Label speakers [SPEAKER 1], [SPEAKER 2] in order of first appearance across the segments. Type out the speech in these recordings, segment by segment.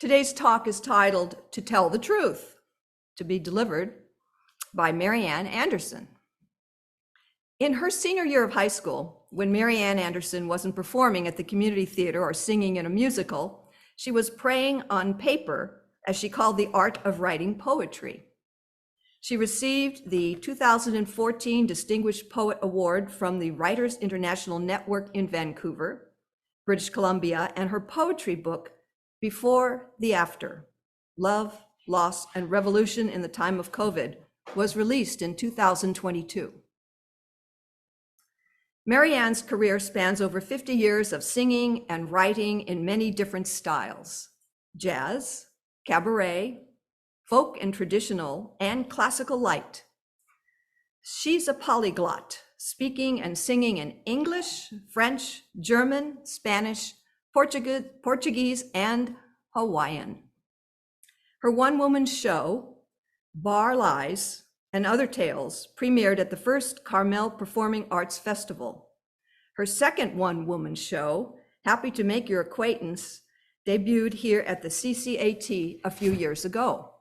[SPEAKER 1] Today's talk is titled To Tell the Truth, to be delivered by Marianne Anderson. In her senior year of high school, when Marianne Anderson wasn't performing at the community theater or singing in a musical, she was praying on paper, as she called the art of writing poetry. She received the 2014 Distinguished Poet Award from the Writers International Network in Vancouver, British Columbia, and her poetry book, Before the After, Love, Loss, and Revolution in the Time of COVID, was released in 2022. Marianne's career spans over 50 years of singing and writing in many different styles: jazz, cabaret, folk and traditional, and classical light. She's a polyglot, speaking and singing in English, French, German, Spanish, Portuguese, and Hawaiian. Her one-woman show, Bar Lies and Other Tales, premiered at the first Carmel Performing Arts Festival. Her second one-woman show, Happy to Make Your Acquaintance, debuted here at the CCAT a few years ago.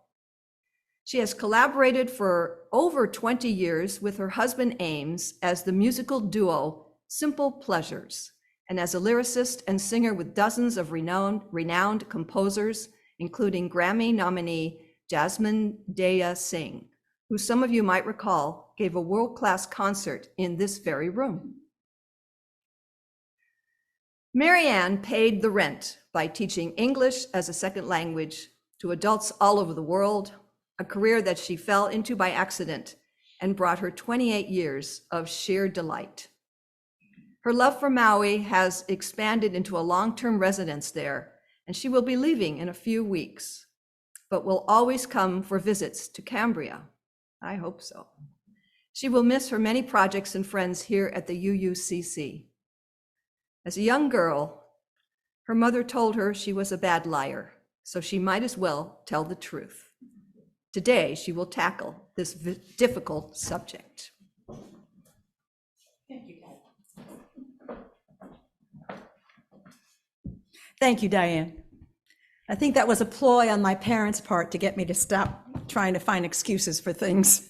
[SPEAKER 1] She has collaborated for over 20 years with her husband Ames as the musical duo Simple Pleasures, and as a lyricist and singer with dozens of renowned composers, including Grammy nominee Jasmine Daya Singh, who some of you might recall gave a world-class concert in this very room. Marianne paid the rent by teaching English as a second language to adults all over the world, a career that she fell into by accident and brought her 28 years of sheer delight. Her love for Maui has expanded into a long-term residence there, and she will be leaving in a few weeks, but will always come for visits to Cambria. I hope so. She will miss her many projects and friends here at the UUCC. As a young girl, her mother told her she was a bad liar, so she might as well tell the truth. Today, she will tackle this difficult subject.
[SPEAKER 2] Thank you, Thank you, Diane. I think that was a ploy on my parents' part to get me to stop trying to find excuses for things.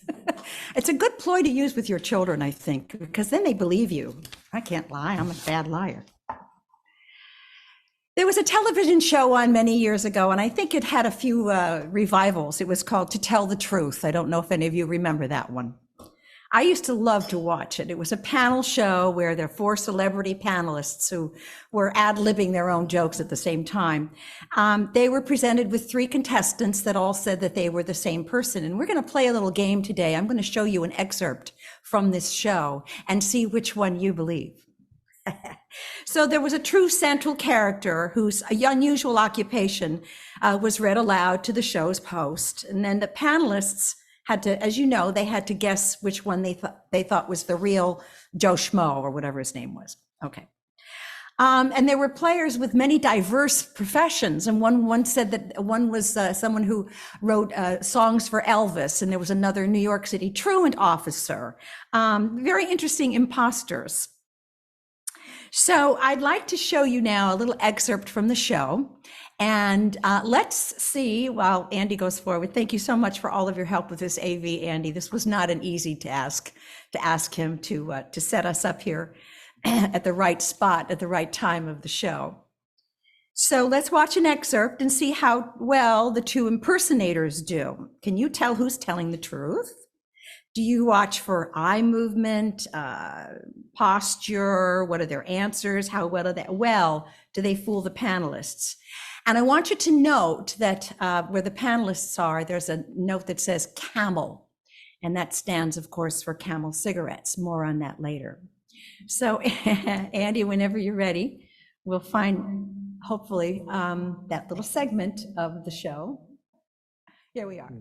[SPEAKER 2] It's a good ploy to use with your children, I think, because then they believe you. I can't lie, I'm a bad liar. There was a television show on many years ago, and I think it had a few revivals. It was called To Tell the Truth. I don't know if any of you remember that one. I used to love to watch it. It was a panel show where there were 4 celebrity panelists who were ad-libbing their own jokes at the same time. They were presented with 3 contestants that all said that they were the same person. And we're going to play a little game today. I'm going to show you an excerpt from this show and see which one you believe. So there was a true central character whose unusual occupation was read aloud to the show's host. And then the panelists had to, as you know, they had to guess which one they thought was the real Joe Schmo or whatever his name was. Okay. And there were players with many diverse professions. And one said that one was someone who wrote songs for Elvis, and there was another New York City truant officer. Very interesting imposters. So I'd like to show you now a little excerpt from the show. And let's see, while Andy goes forward, thank you so much for all of your help with this AV, Andy. This was not an easy task to ask him to set us up here at the right spot at the right time of the show. So let's watch an excerpt and see how well the 2 impersonators do. Can you tell who's telling the truth? Do you watch for eye movement, posture? What are their answers? How well do they fool the panelists? And I want you to note that where the panelists are, there's a note that says Camel, and that stands, of course, for Camel cigarettes. More on that later. So, Andy, whenever you're ready, we'll find, hopefully, that little segment of the show. Here we are.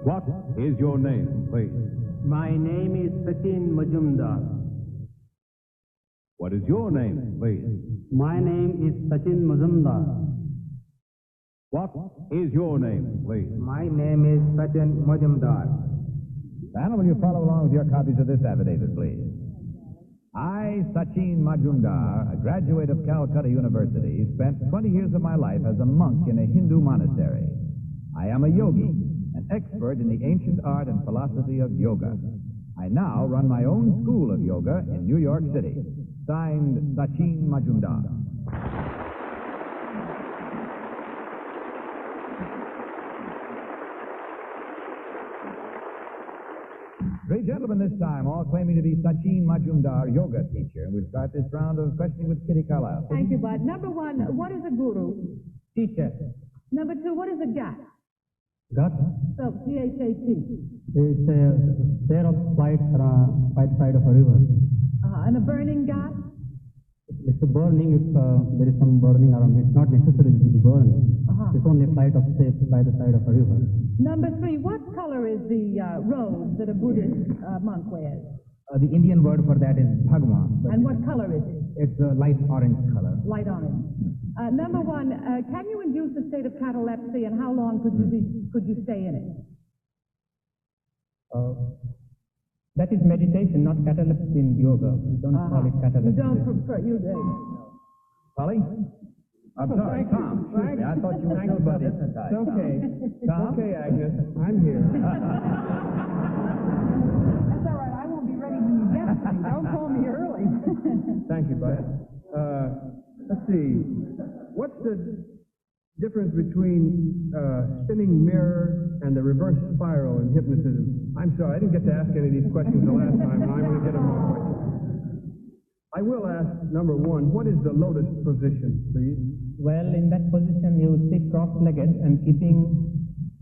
[SPEAKER 3] What is your name, please?
[SPEAKER 4] My name is Sachin Majumdar.
[SPEAKER 3] What is your name, please?
[SPEAKER 4] My name is Sachin Majumdar.
[SPEAKER 3] What is your name, please?
[SPEAKER 4] My name is Sachin Majumdar.
[SPEAKER 5] Panel, will you follow along with your copies of this affidavit, please? I, Sachin Majumdar, a graduate of Calcutta University, spent 20 years of my life as a monk in a Hindu monastery. I am a yogi, an expert in the ancient art and philosophy of yoga. I now run my own school of yoga in New York City. Signed, Sachin Majumdar. Three gentlemen this time, all claiming to be Sachin Majumdar, yoga teacher. And we'll start this round of questioning with Kitty Carlisle.
[SPEAKER 6] Thank you, Bud. Number one, what is a guru?
[SPEAKER 4] Teacher.
[SPEAKER 6] Number two, what is a ghat?
[SPEAKER 4] Gut.
[SPEAKER 6] So, G-H-A-T.
[SPEAKER 4] It's a pair of flights by the side of a river.
[SPEAKER 6] And a burning ghat?
[SPEAKER 4] It's a burning if there is some burning around. It's not necessarily to be burning. It's only a flight of steps by the side of a river.
[SPEAKER 6] Number three, what color is the robe that a Buddhist monk wears?
[SPEAKER 5] The Indian word for that is bhagwa.
[SPEAKER 6] And what color is it?
[SPEAKER 5] It's a light orange color.
[SPEAKER 6] Light orange. Number one, can you induce a state of catalepsy, and how long could you stay in it?
[SPEAKER 4] That is meditation, not catalepsy in yoga. We don't call it catalepsy.
[SPEAKER 6] You don't prefer, you do.
[SPEAKER 5] Polly? I'm sorry, Tom. Excuse me. I thought you were somebody.
[SPEAKER 4] It's okay.
[SPEAKER 5] Tom?
[SPEAKER 4] Okay, Agnes. I'm here.
[SPEAKER 6] That's all right, I won't be ready when you get to me. Don't call me early.
[SPEAKER 7] Thank you, Bud. Let's see. What's the difference between spinning mirror and the reverse spiral in hypnotism? I'm sorry, I didn't get to ask any of these questions the last time, and I'm going to get them all. I will ask, number one, what is the lotus position, please?
[SPEAKER 4] Well, in that position, you sit cross-legged and keeping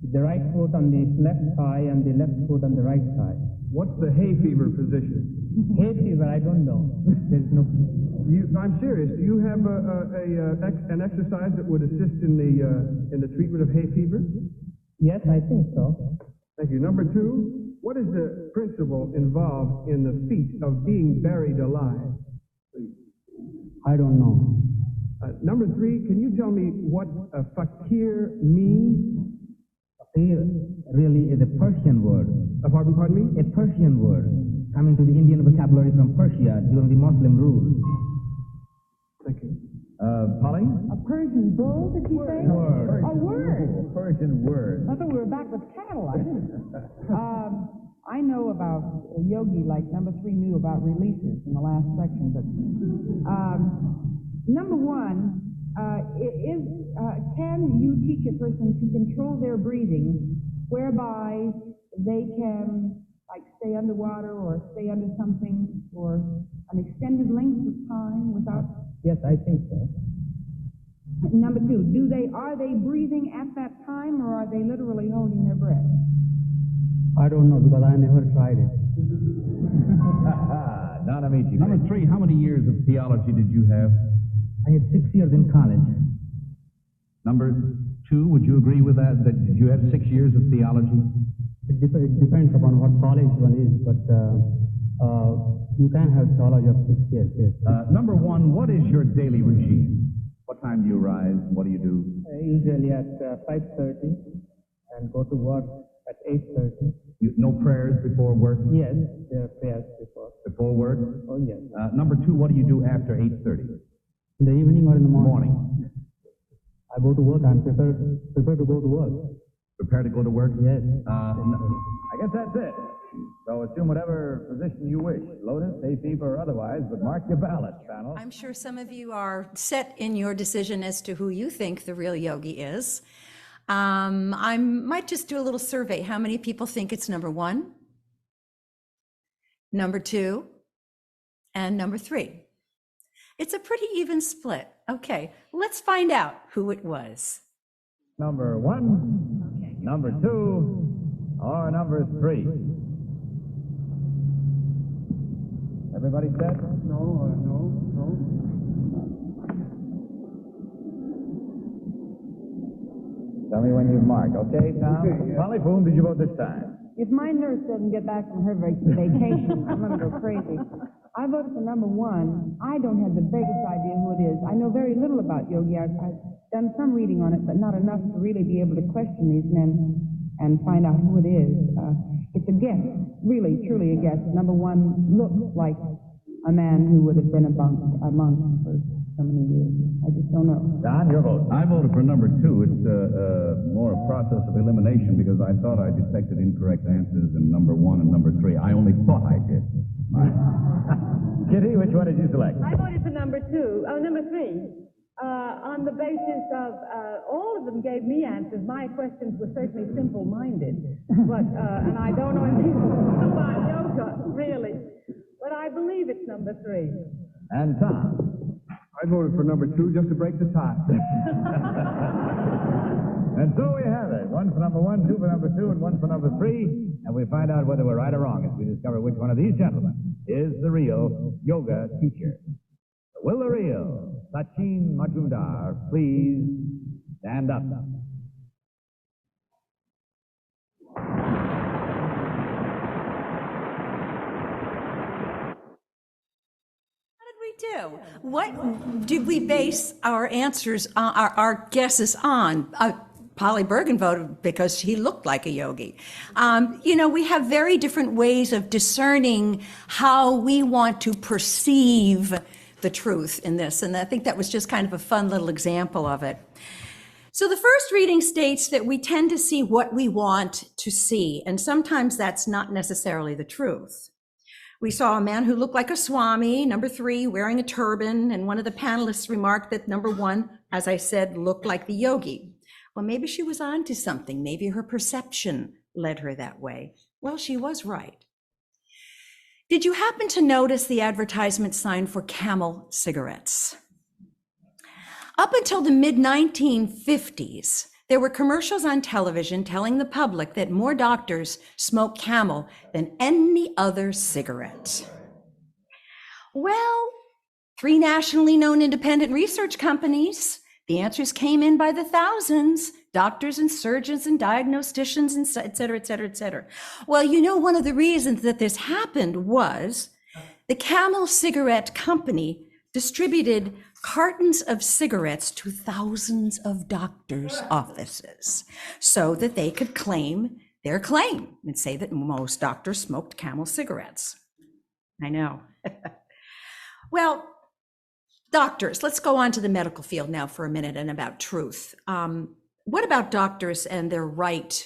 [SPEAKER 4] the right foot on the left thigh and the left foot on the right thigh.
[SPEAKER 7] What's the hay fever position?
[SPEAKER 4] Hay fever, I don't know. There's no...
[SPEAKER 7] I'm serious. Do you have an exercise that would assist in the treatment of hay fever?
[SPEAKER 4] Yes, I think so.
[SPEAKER 7] Thank you. Number two, what is the principle involved in the feat of being buried alive?
[SPEAKER 4] I don't know.
[SPEAKER 7] Number three, can you tell me what a fakir means?
[SPEAKER 5] Fakir really is a Persian word.
[SPEAKER 7] Pardon me?
[SPEAKER 5] A Persian word coming to the Indian vocabulary from Persia during the Muslim rule.
[SPEAKER 7] Thank you.
[SPEAKER 5] Polly?
[SPEAKER 6] A Persian bull, did you say?
[SPEAKER 5] Word.
[SPEAKER 6] A word.
[SPEAKER 5] Persian word.
[SPEAKER 6] I thought we were back with cattle. I know about yogi, like number three knew about releases in the last section, but number one, can you teach a person to control their breathing whereby they can like stay underwater or stay under something for an extended length of time without?
[SPEAKER 4] Yes, I think so.
[SPEAKER 6] Number two, are they breathing at that time, or are they literally holding their breath?
[SPEAKER 4] I don't know because I never tried it.
[SPEAKER 5] Don Amici.
[SPEAKER 3] Number three, how many years of theology did you have?
[SPEAKER 5] I had 6 years in college.
[SPEAKER 3] Number two, would you agree with that? That did you have 6 years of theology?
[SPEAKER 4] It depends upon what college one is, but you can have theology of 6 years, yes.
[SPEAKER 3] Number one, what is your daily regime? What time do you rise? What do you do?
[SPEAKER 4] Usually at 5:30 and go to work at 8:30.
[SPEAKER 3] No prayers before work?
[SPEAKER 4] Yes, there are prayers before.
[SPEAKER 3] Before work?
[SPEAKER 4] Oh, yes.
[SPEAKER 3] Number two, what do you do after 8:30?
[SPEAKER 4] In the evening or in the morning?
[SPEAKER 3] Morning.
[SPEAKER 4] I go to work. I'm prepared to go to work.
[SPEAKER 3] Prepare to go to work?
[SPEAKER 4] Yes.
[SPEAKER 5] I guess that's it. So assume whatever position you wish, lotus, hay fever, or otherwise, but mark your ballot, panel.
[SPEAKER 2] I'm sure some of you are set in your decision as to who you think the real yogi is. I might just do a little survey. How many people think it's number one, number two, and number three? It's a pretty even split. Okay, let's find out who it was.
[SPEAKER 5] Number one, number two, or number three. Everybody set?
[SPEAKER 7] No.
[SPEAKER 5] Tell me when you've marked, okay, Tom?
[SPEAKER 7] Okay, yeah.
[SPEAKER 5] Polly, for whom did you vote this time?
[SPEAKER 6] If my nurse doesn't get back from her vacation, I'm going to go crazy. I voted for number one. I don't have the vaguest idea who it is. I know very little about yogi. I've done some reading on it, but not enough to really be able to question these men and find out who it is. it's a guess, really, truly a guess. Number one looks like a man who would have been a monk for so many years. I just don't know.
[SPEAKER 5] Don, your vote.
[SPEAKER 3] I voted for number 2. It's more a process of elimination because I thought I detected incorrect answers in number 1 and number 3. I only thought I did.
[SPEAKER 5] Kitty, which one did you select?
[SPEAKER 8] I voted for number 3. On the basis of, all of them gave me answers. My questions were certainly simple-minded, but, and I don't know anything about yoga, really. But I believe it's number 3.
[SPEAKER 5] And Tom.
[SPEAKER 7] I voted for number 2 just to break the tie.
[SPEAKER 5] And so we have it. 1 for number 1, 2 for number 2, and 1 for number 3. And we find out whether we're right or wrong as we discover which one of these gentlemen is the real yoga teacher. Will the real Sachin Majumdar please stand up?
[SPEAKER 2] Do? What did we base our answers, our guesses on? Polly Bergen voted because he looked like a yogi. We have very different ways of discerning how we want to perceive the truth in this. And I think that was just kind of a fun little example of it. So the first reading states that we tend to see what we want to see. And sometimes that's not necessarily the truth. We saw a man who looked like a Swami, number 3, wearing a turban, and one of the panelists remarked that number 1, as I said, looked like the yogi. Well, maybe she was onto something. Maybe her perception led her that way. Well, she was right. Did you happen to notice the advertisement sign for Camel cigarettes? Up until the mid-1950s, there were commercials on television telling the public that more doctors smoke Camel than any other cigarette. Well, 3 nationally known independent research companies, the answers came in by the thousands, doctors and surgeons and diagnosticians, and et cetera, et cetera, et cetera. Well, one of the reasons that this happened was the Camel cigarette company distributed cartons of cigarettes to thousands of doctors' offices so that they could claim their claim and say that most doctors smoked Camel cigarettes. I know. Well, doctors, let's go on to the medical field now for a minute and about truth. What about doctors and their right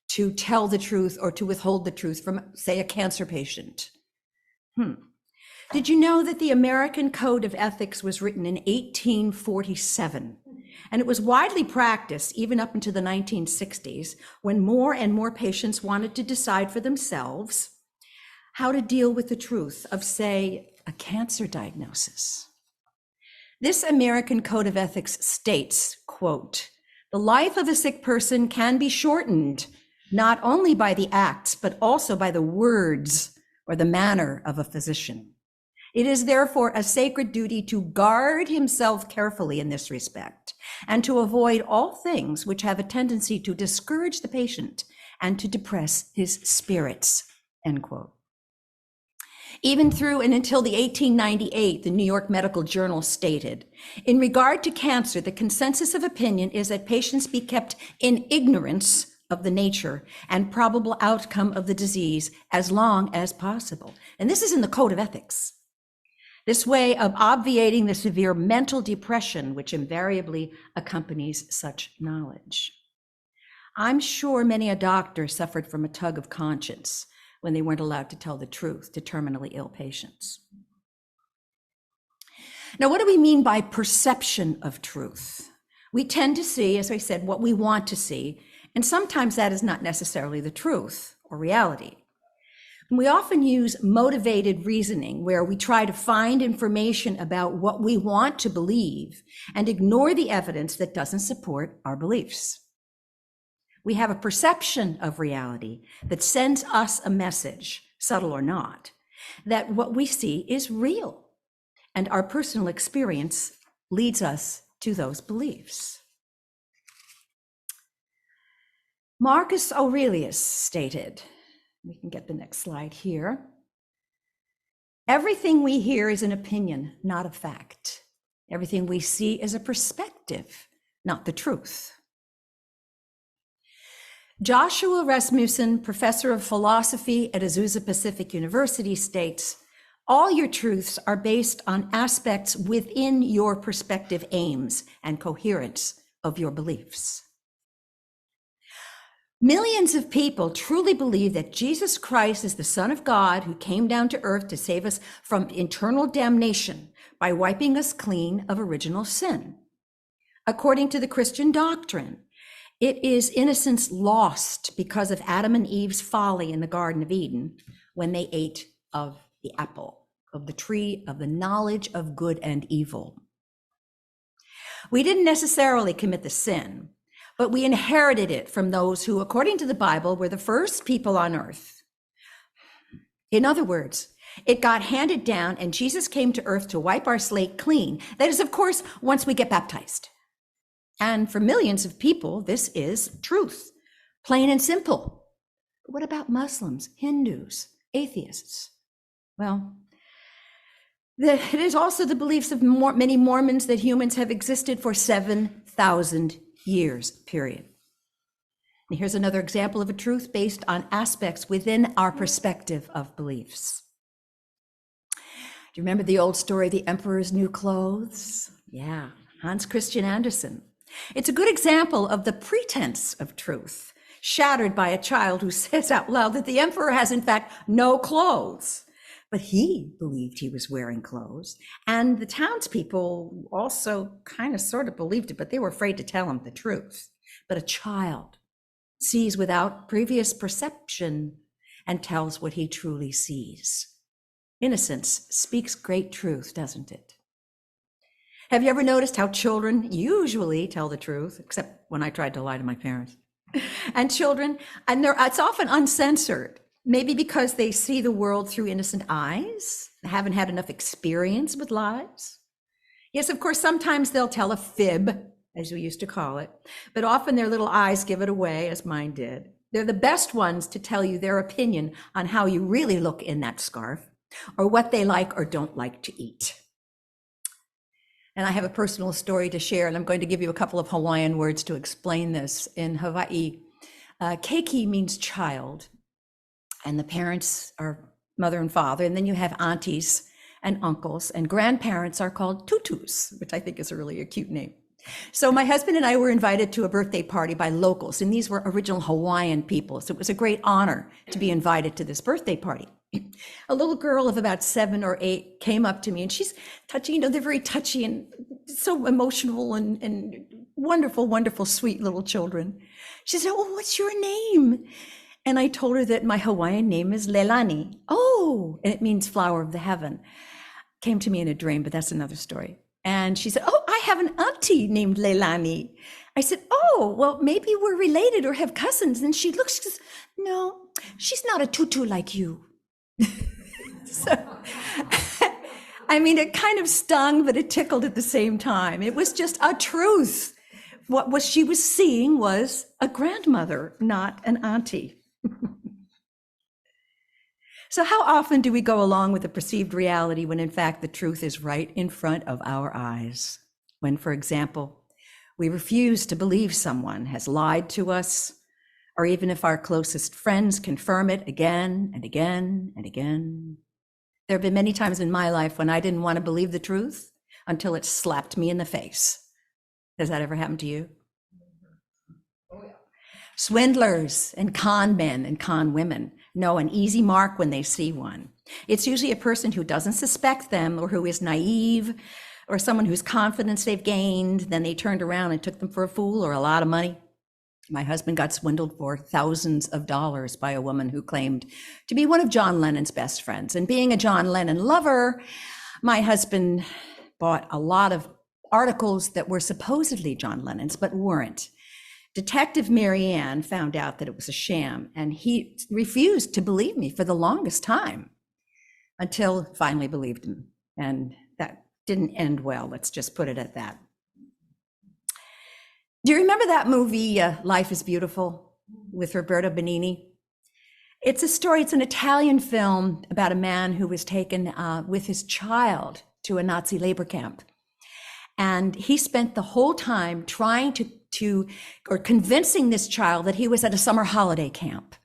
[SPEAKER 2] to tell the truth or to withhold the truth from, say, a cancer patient? Did you know that the American Code of Ethics was written in 1847? And it was widely practiced even up into the 1960s, when more and more patients wanted to decide for themselves how to deal with the truth of, say, a cancer diagnosis. This American Code of Ethics states, quote, "The life of a sick person can be shortened not only by the acts, but also by the words or the manner of a physician. It is therefore a sacred duty to guard himself carefully in this respect and to avoid all things which have a tendency to discourage the patient and to depress his spirits," end quote. Even through and until the 1898, the New York Medical Journal stated, "In regard to cancer, the consensus of opinion is that patients be kept in ignorance of the nature and probable outcome of the disease as long as possible." And this is in the Code of Ethics. This way of obviating the severe mental depression which invariably accompanies such knowledge. I'm sure many a doctor suffered from a tug of conscience when they weren't allowed to tell the truth to terminally ill patients. Now, what do we mean by perception of truth? We tend to see, as I said, what we want to see, and sometimes that is not necessarily the truth or reality. We often use motivated reasoning, where we try to find information about what we want to believe and ignore the evidence that doesn't support our beliefs. We have a perception of reality that sends us a message, subtle or not, that what we see is real, and our personal experience leads us to those beliefs. Marcus Aurelius stated, we can get the next slide here, "Everything we hear is an opinion, not a fact. Everything we see is a perspective, not the truth." Joshua Rasmussen, professor of philosophy at Azusa Pacific University, states, all your truths are based on aspects within your perspective aims and coherence of your beliefs. Millions of people truly believe that Jesus Christ is the Son of God who came down to earth to save us from eternal damnation by wiping us clean of original sin. According to the Christian doctrine, it is innocence lost because of Adam and Eve's folly in the Garden of Eden when they ate of the apple, of the tree of the knowledge of good and evil. We didn't necessarily commit the sin, but we inherited it from those who, according to the Bible, were the first people on earth. In other words, it got handed down and Jesus came to earth to wipe our slate clean. That is, of course, once we get baptized. And for millions of people, this is truth, plain and simple. But what about Muslims, Hindus, atheists? Well, it is also the beliefs of many Mormons that humans have existed for 7,000 years, period. And here's another example of a truth based on aspects within our perspective of beliefs. Do you remember the old story, The Emperor's New Clothes? Yeah, Hans Christian Andersen. It's a good example of the pretense of truth, shattered by a child who says out loud that the emperor has, in fact, no clothes. But he believed he was wearing clothes. And the townspeople also kind of sort of believed it, but they were afraid to tell him the truth. But a child sees without previous perception and tells what he truly sees. Innocence speaks great truth, doesn't it? Have you ever noticed how children usually tell the truth, except when I tried to lie to my parents? And children, and it's often uncensored. Maybe because they see the world through innocent eyes, haven't had enough experience with lies. Yes, of course, sometimes they'll tell a fib, as we used to call it, but often their little eyes give it away, as mine did. They're the best ones to tell you their opinion on how you really look in that scarf, or what they like or don't like to eat. And I have a personal story to share, and I'm going to give you a couple of Hawaiian words to explain this. In Hawaii, keiki means child. And the parents are mother and father, and then you have aunties and uncles, and grandparents are called tutus, which I think is a cute name. So my husband and I were invited to a birthday party by locals, and these were original Hawaiian people. So it was a great honor to be invited to this birthday party. A little girl of about 7 or 8 came up to me, and she's touchy, they're very touchy and so emotional and wonderful, wonderful, sweet little children. She said, "Oh, what's your name?" And I told her that my Hawaiian name is Leilani. Oh, and it means flower of the heaven. Came to me in a dream, but that's another story. And she said, "Oh, I have an auntie named Leilani." I said, "Oh, well, maybe we're related or have cousins." And she looks, she says, "No, she's not a tutu like you." So, I mean, it kind of stung, but it tickled at the same time. It was just a truth. What she was seeing was a grandmother, not an auntie. So how often do we go along with a perceived reality when in fact the truth is right in front of our eyes? When, for example, we refuse to believe someone has lied to us, or even if our closest friends confirm it again and again and again. There have been many times in my life when I didn't want to believe the truth until it slapped me in the face. Has that ever happened to you? Swindlers and con men and con women know an easy mark when they see one. It's usually a person who doesn't suspect them or who is naive or someone whose confidence they've gained. Then they turned around and took them for a fool or a lot of money. My husband got swindled for thousands of dollars by a woman who claimed to be one of John Lennon's best friends. And being a John Lennon lover, my husband bought a lot of articles that were supposedly John Lennon's, but weren't. Detective Marianne found out that it was a sham, and he refused to believe me for the longest time until finally believed him. And that didn't end well. Let's just put it at that. Do you remember that movie, Life is Beautiful, with Roberto Benigni? It's a story, it's an Italian film about a man who was taken with his child to a Nazi labor camp. And he spent the whole time trying to or convincing this child that he was at a summer holiday camp.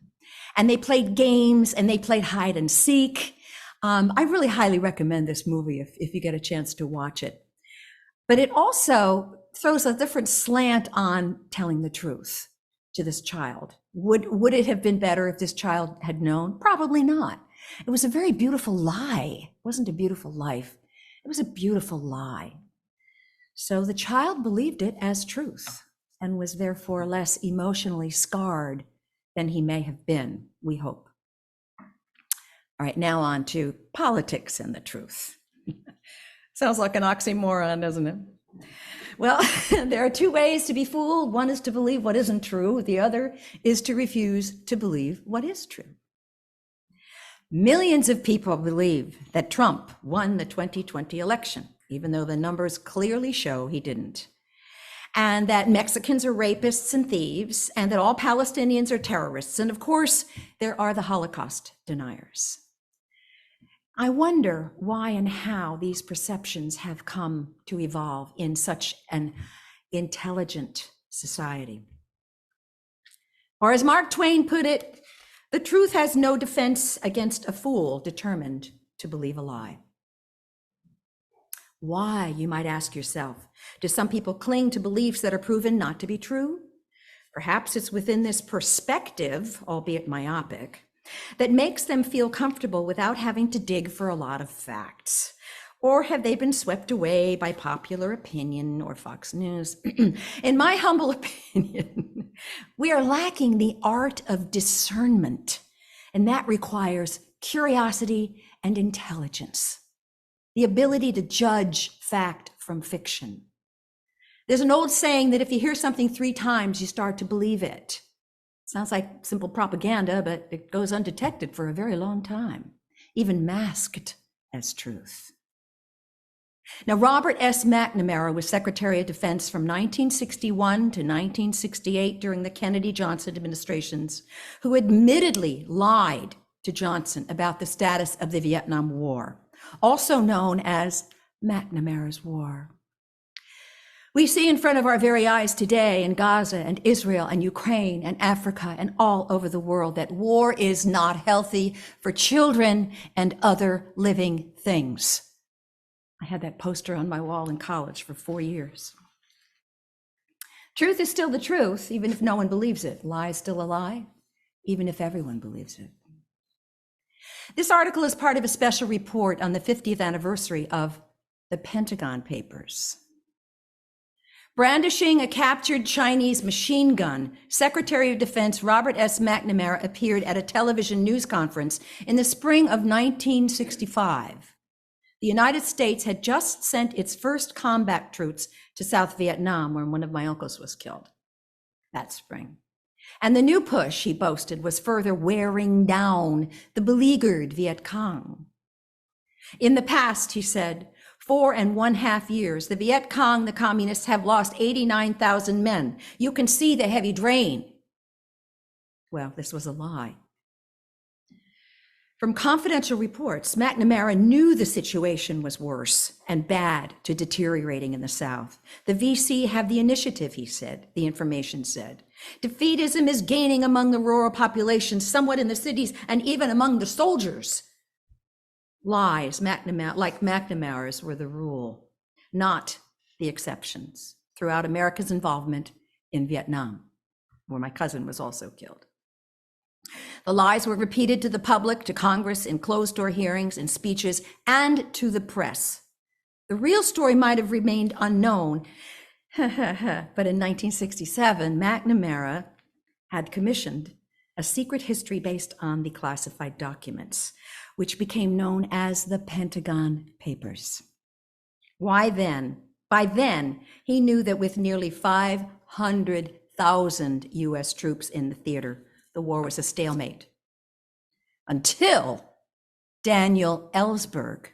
[SPEAKER 2] And they played games and they played hide and seek. I really highly recommend this movie if you get a chance to watch it. But it also throws a different slant on telling the truth to this child. Would it have been better if this child had known? Probably not. It was a very beautiful lie. It wasn't a beautiful life. It was a beautiful lie. So the child believed it as truth and was therefore less emotionally scarred than he may have been, we hope. All right, now on to politics and the truth. Sounds like an oxymoron, doesn't it? Well, there are two ways to be fooled. One is to believe what isn't true. The other is to refuse to believe what is true. Millions of people believe that Trump won the 2020 election, even though the numbers clearly show he didn't. And that Mexicans are rapists and thieves, and that all Palestinians are terrorists. And of course, there are the Holocaust deniers. I wonder why and how these perceptions have come to evolve in such an intelligent society. Or as Mark Twain put it, the truth has no defense against a fool determined to believe a lie. Why, you might ask yourself, do some people cling to beliefs that are proven not to be true? Perhaps it's within this perspective, albeit myopic, that makes them feel comfortable without having to dig for a lot of facts. Or have they been swept away by popular opinion or Fox News? In my humble opinion, we are lacking the art of discernment, and that requires curiosity and intelligence, the ability to judge fact from fiction. There's an old saying that if you hear something 3 times, you start to believe it. Sounds like simple propaganda, but it goes undetected for a very long time, even masked as truth. Now, Robert S. McNamara was Secretary of Defense from 1961 to 1968 during the Kennedy-Johnson administrations, who admittedly lied to Johnson about the status of the Vietnam War, also known as McNamara's War. We see in front of our very eyes today in Gaza and Israel and Ukraine and Africa and all over the world that war is not healthy for children and other living things. I had that poster on my wall in college for 4 years. Truth is still the truth, even if no one believes it. Lie is still a lie, even if everyone believes it. This article is part of a special report on the 50th anniversary of the Pentagon Papers. Brandishing a captured Chinese machine gun, Secretary of Defense Robert S. McNamara appeared at a television news conference in the spring of 1965. The United States had just sent its first combat troops to South Vietnam, where one of my uncles was killed that spring. And the new push, he boasted, was further wearing down the beleaguered Viet Cong. In the past, he said, 4.5 years, the Viet Cong, the communists, have lost 89,000 men. You can see the heavy drain. Well, this was a lie. From confidential reports, McNamara knew the situation was worse and bad to deteriorating in the South. The VC have the initiative, he said, the information said. Defeatism is gaining among the rural populations, somewhat in the cities, and even among the soldiers. Lies, like McNamara's, were the rule, not the exceptions, throughout America's involvement in Vietnam, where my cousin was also killed. The lies were repeated to the public, to Congress, in closed-door hearings, in speeches, and to the press. The real story might have remained unknown, but in 1967, McNamara had commissioned a secret history based on the classified documents, which became known as the Pentagon Papers. Why then? By then, he knew that with nearly 500,000 US troops in the theater, the war was a stalemate. Until Daniel Ellsberg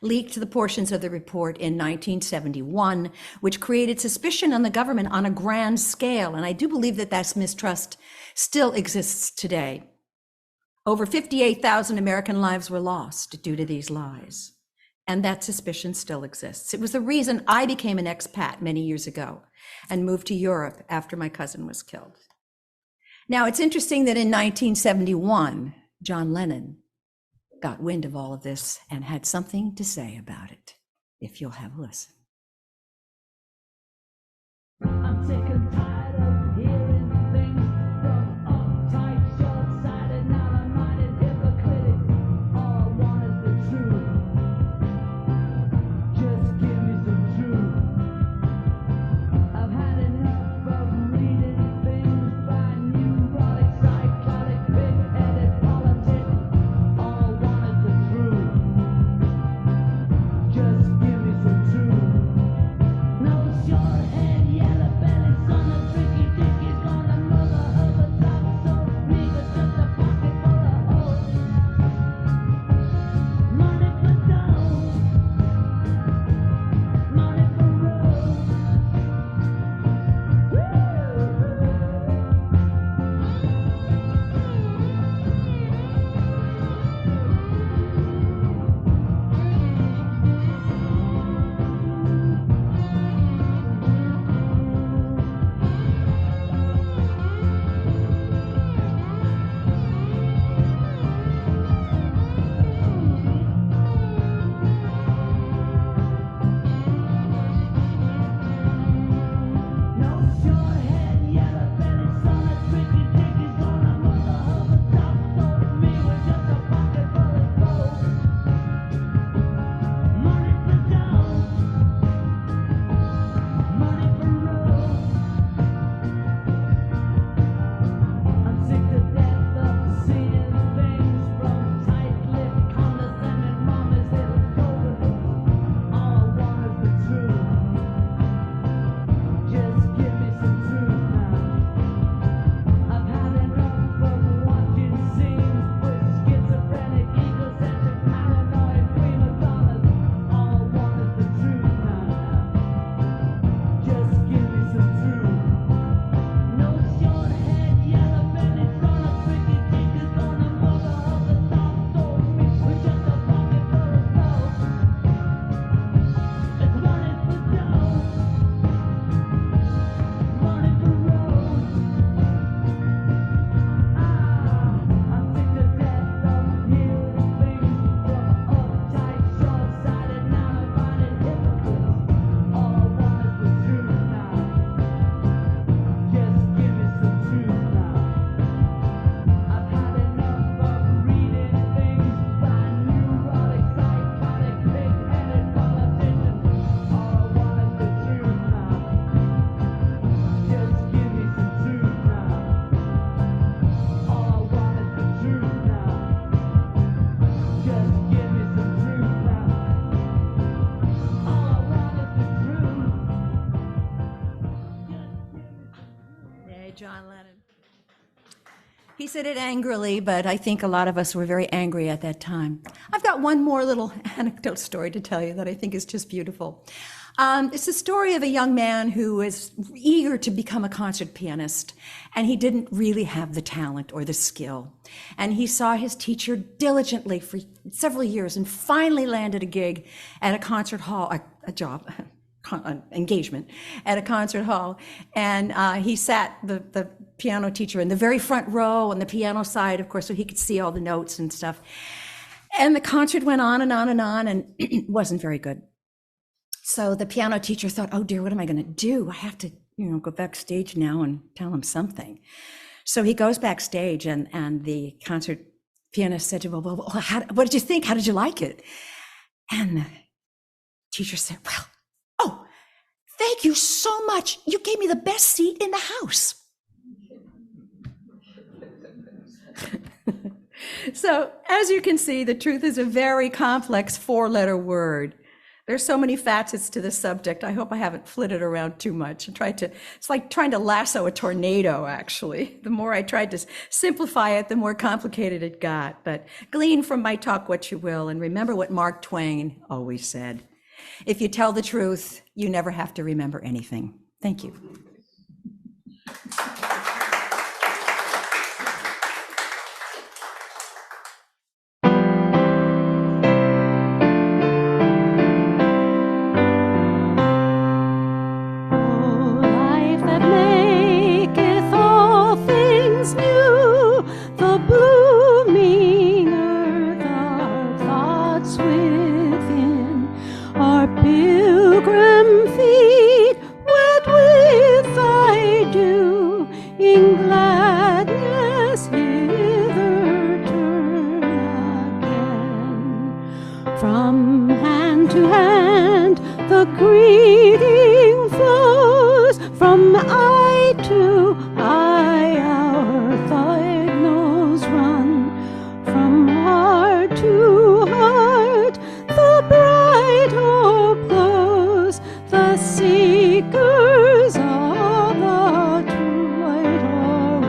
[SPEAKER 2] leaked the portions of the report in 1971, which created suspicion on the government on a grand scale. And I do believe that that mistrust still exists today. Over 58,000 American lives were lost due to these lies. And that suspicion still exists. It was the reason I became an expat many years ago and moved to Europe after my cousin was killed. Now, it's interesting that in 1971, John Lennon got wind of all of this and had something to say about it, if you'll have a listen.
[SPEAKER 9] I'm sick and tired of hearing things from uptight, short-sighted, narrow-minded, hypocritic. All I want is the truth. Just give me some truth. I've had enough of reading things by neurotic, psychotic, big-headed politics. All I want is the truth. Just give me some truth. No short-head, yellow belly, son of tricky dickies, gonna mother of a top so nigga, just a pocket full of hoes. Money for dough, money for road. No short-head, yellow belly, son of tricky dickies, gonna mother of a top so me with just a pocket full of gold. Money for dough, money for road. I'm sick to death of seeing things from tight-lipped, condescending mamas that'll go with it. All I want is the truth. Just give me some truth now. I've had enough of watching scenes with schizophrenic, egocentric, paranoid prima donnas. All I want is the truth now. Just give me some truth. No short-head, yellow-bellied, son of tricky dickies, gonna mother of the top soul me with just a pocket full of gold. It's money for dough, money for road. I'm sick to death of hearing things from uptight, short-sighted, narrow-minded hypocrites. All I want is the truth now. Just give me some truth now. I've had enough of reading things by neurotic, psychotic, big-headed politicians. All I want is the truth now. Just give me some truth now. All I want is the truth now. Just give me some truth now. All I want is the truth.
[SPEAKER 2] Hey, John Lennon. He said it angrily, but I think a lot of us were very angry at that time. I've got one more little anecdote story to tell you that I think is just beautiful. It's the story of a young man who was eager to become a concert pianist, and he didn't really have the talent or the skill. And he saw his teacher diligently for several years and finally landed a gig at a concert hall, a job, an engagement at a concert hall. And he sat the piano teacher in the very front row on the piano side, of course, so he could see all the notes and stuff. And the concert went on and on and on, and it wasn't very good. So the piano teacher thought, oh dear, what am I going to do? I have to, go backstage now and tell him something. So he goes backstage, and the concert pianist said to him, well, what did you think? How did you like it? And the teacher said, well, oh, thank you so much. You gave me the best seat in the house. So as you can see, the truth is a very complex four-letter word. There's so many facets to this subject. I hope I haven't flitted around too much. It's like trying to lasso a tornado, actually. The more I tried to simplify it, the more complicated it got. But glean from my talk what you will, and remember what Mark Twain always said. If you tell the truth, you never have to remember anything. Thank you.
[SPEAKER 10] lives within. Our pilgrim feet, wet with thy dew, in gladness hither turn again. From hand to hand the greeting flows, from eye to eye our signals run, from heart to heart the bright hope glows, the seekers of the true light are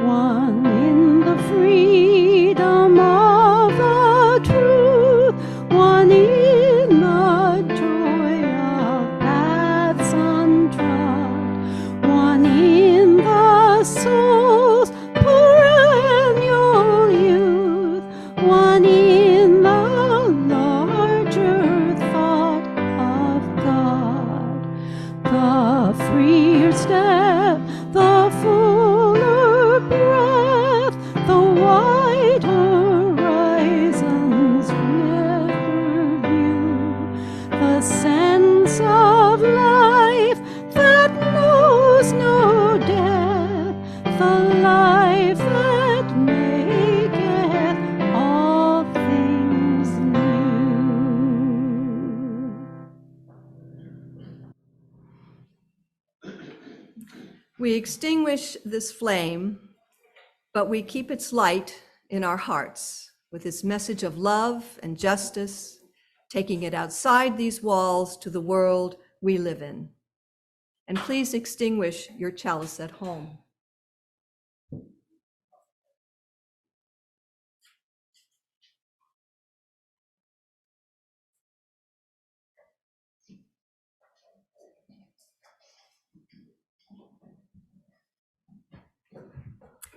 [SPEAKER 10] one in the freedom of the truth, one in the joy of paths untrod, one in the soul's perennial youth, one in the larger thought of God. The freer step, the fuller breath, the wide horizon's swifter view, the sense of life that knows no death, the life that maketh all things new.
[SPEAKER 1] We extinguish this flame, but we keep its light in our hearts with its message of love and justice, taking it outside these walls to the world we live in. And please extinguish your chalice at home.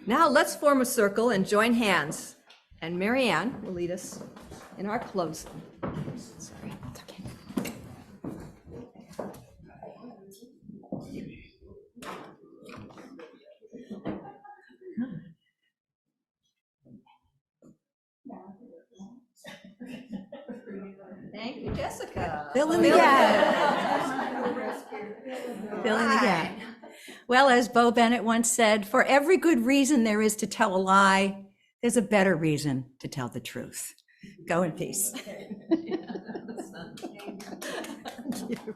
[SPEAKER 1] Now let's form a circle and join hands. And Mary Ann will lead us in our closing. Sorry, it's okay. Thank you, Jessica.
[SPEAKER 2] Fill in the gap. Fill in the gap. Well, as Bo Bennett once said, for every good reason there is to tell a lie, there's a better reason to tell the truth. Go in peace.
[SPEAKER 1] Thank you.